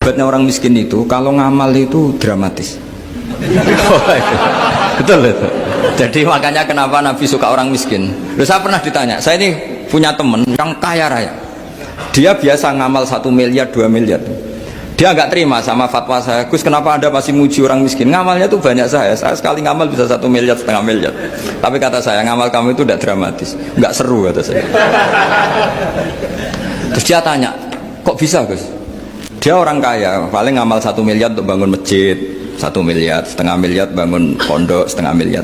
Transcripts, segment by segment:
Hebatnya orang miskin itu kalau ngamal itu dramatis. Betul itu. Jadi makanya kenapa Nabi suka orang miskin. Loh, saya pernah ditanya, saya ini punya teman yang kaya raya. Dia biasa ngamal 1 miliar, 2 miliar. Dia nggak terima sama fatwa saya, Gus kenapa Anda masih muji orang miskin? Ngamalnya tuh banyak saya sekali ngamal bisa 1 miliar, setengah miliar. Tapi kata saya, ngamal kamu itu tidak dramatis, nggak seru kata saya. Terus dia tanya, kok bisa Gus? Dia orang kaya, paling ngamal 1 miliar untuk bangun masjid, 1 miliar, setengah miliar bangun pondok, setengah miliar.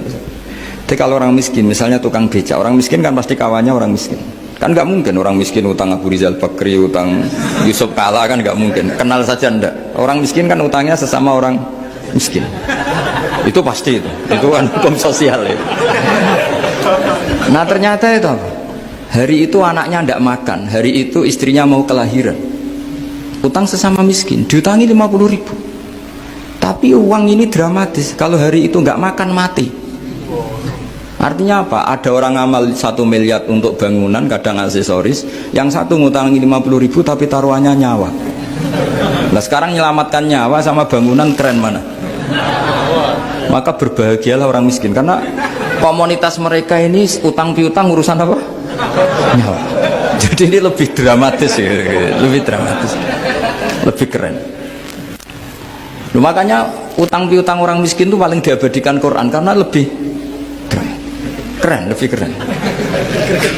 Tapi kalau orang miskin, misalnya tukang becak, orang miskin kan pasti kawannya orang miskin. Kan nggak mungkin orang miskin utang Abu Rizal Bakri, utang Yusuf Kala, kan nggak mungkin. Kenal saja ndak. Orang miskin kan utangnya sesama orang miskin. Itu pasti itu kan hukum sosial itu. Nah ternyata itu apa? Hari itu anaknya ndak makan, hari itu istrinya mau kelahiran. Utang sesama miskin, diutangi 50.000. Tapi uang ini dramatis. Kalau hari itu nggak makan mati. Artinya apa? Ada orang ngamal 1 miliar untuk bangunan, kadang aksesoris, yang satu ngutangi 50.000 tapi taruhannya nyawa. Nah sekarang menyelamatkan nyawa sama bangunan keren mana? Maka berbahagialah orang miskin karena komunitas mereka ini utang piutang urusan apa? Nyawa. Jadi ini lebih dramatis ya, lebih dramatis, lebih keren. Loh, makanya utang piutang orang miskin itu paling diabadikan Quran karena lebih keren, lebih keren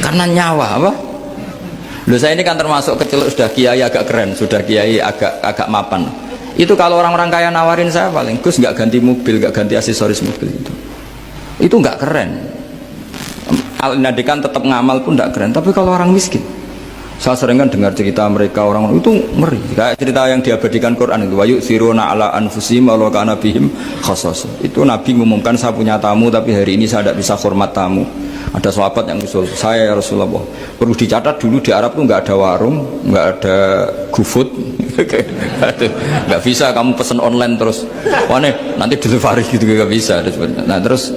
karena nyawa apa? Loh saya ini kan termasuk kecil sudah kiai agak keren, sudah kiai agak mapan. Itu kalau orang-orang kaya nawarin saya paling Gus nggak ganti mobil, nggak ganti aksesoris mobil itu nggak keren. Al-Nadikan tetap ngamal pun nggak keren. Tapi kalau orang miskin, saya sering kan dengar cerita mereka orang itu ngeri. Kayak cerita yang diabadikan Quran itu, wayu siruna ala anfusihim walau kana bihim khassas. Itu Nabi mengumumkan saya punya tamu tapi hari ini saya tidak bisa hormat tamu. Ada sahabat yang usul saya ya Rasulullah. Perlu dicatat dulu di Arab tuh nggak ada warung, nggak ada GoFood, nggak bisa kamu pesen online terus. Wah nih nanti delivery gitu nggak bisa. Nah terus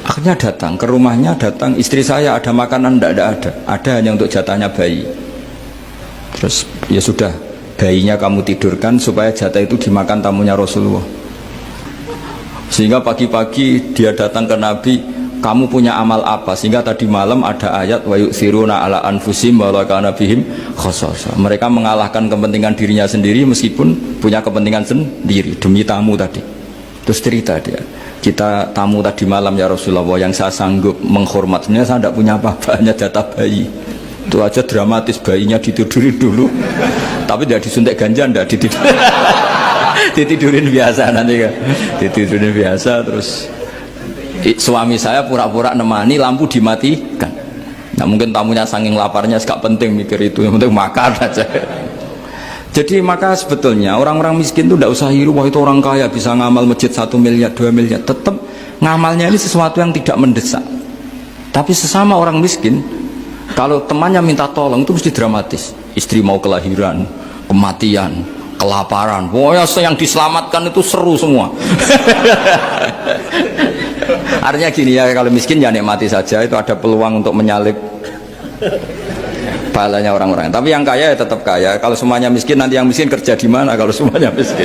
akhirnya datang ke rumahnya, datang istri saya ada makanan ada hanya untuk jatahnya bayi. Terus ya sudah bayinya kamu tidurkan supaya jatah itu dimakan tamunya Rasulullah. Sehingga pagi-pagi dia datang ke Nabi, kamu punya amal apa? Sehingga tadi malam ada ayat wa yu'thiruna ala anfusihim wa law kana bihim khassasa. Mereka mengalahkan kepentingan dirinya sendiri meskipun punya kepentingan sendiri demi tamu tadi. Terus cerita dia, kita tamu tadi malam ya Rasulullah yang saya sanggup menghormat, sebenarnya saya tidak punya apa-apa, hanya jatah bayi. Itu aja dramatis, bayinya ditidurin dulu tapi tidak disuntik ganja, tidak ditidurin biasa nanti kan, ditidurin biasa. Terus suami saya pura-pura nemani, lampu dimatikan. Nah mungkin tamunya saking laparnya gak penting mikir itu, yang penting makan aja. Jadi maka sebetulnya orang-orang miskin itu tidak usah hiru, wah itu orang kaya bisa ngamal masjid 1 miliar, 2 miliar. Tetap ngamalnya ini sesuatu yang tidak mendesak. Tapi sesama orang miskin, kalau temannya minta tolong itu mesti dramatis. Istri mau kelahiran, kematian, kelaparan. Wah yang diselamatkan itu seru semua. Artinya gini ya, kalau miskin ya nikmati saja, itu ada peluang untuk menyalip pahalanya orang-orang. Tapi yang kaya ya tetap kaya. Kalau semuanya miskin, nanti yang miskin kerja di mana kalau semuanya miskin?